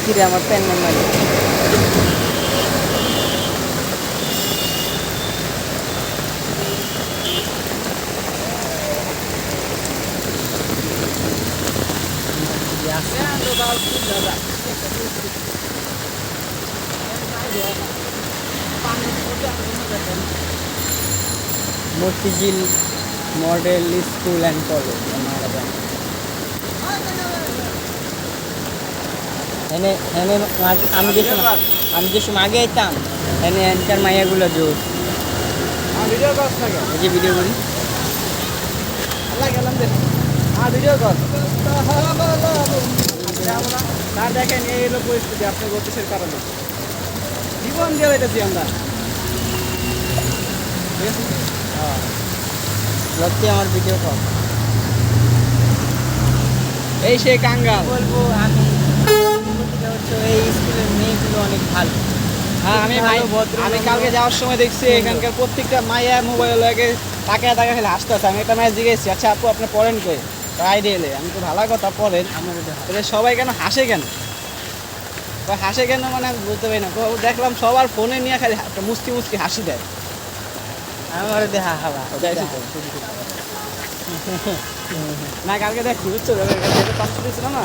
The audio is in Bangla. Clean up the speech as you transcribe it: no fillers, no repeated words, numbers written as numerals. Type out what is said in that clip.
কিরে আমার pan number Motijheel model school and college এনে এনে আমি যে সময় আগে আইতাম এনে এনকার মাইয়াগুলো জোর ভিডিও কল থাকে এই যে ভিডিও করি আল্লাহ গেলাম দে ভিডিও কল তার দেখেন এই হলো পরিস্থিতি আপনার গতিশের কারণে জীবন দিয়ে রেখেছি আমরা লক্ষ্মী আমার ভিডিও কল এই সেই কাঙ্গাল বলবো আমি এই স্কুলের মেয়েগুলো অনেক ভালো হ্যাঁ আমি ভালো ভদ্র আমি কালকে যাওয়ার সময় দেখছি এখানকার প্রত্যেকটা মাইয়া মোবাইল লাগে তাকে খালি হাসতে আসে আমি একটা ম্যাচ জিজ্ঞেসছি আচ্ছা আপু আপনি পড়েন কই আইডিয়ালে আমি তো ভালো কথা পড়েন আমার এটা সবাই কেন হাসে কেন হাসে কেন মানে আমি বুঝতে পারি না দেখলাম সবার ফোনে নিয়ে খালি একটা মুস্কি মুস্কি হাসি দেয় আমার দেখা হাওয়া যাইছি তো। না কালকে দেখছি বুঝছো পাঁচশো ছিল না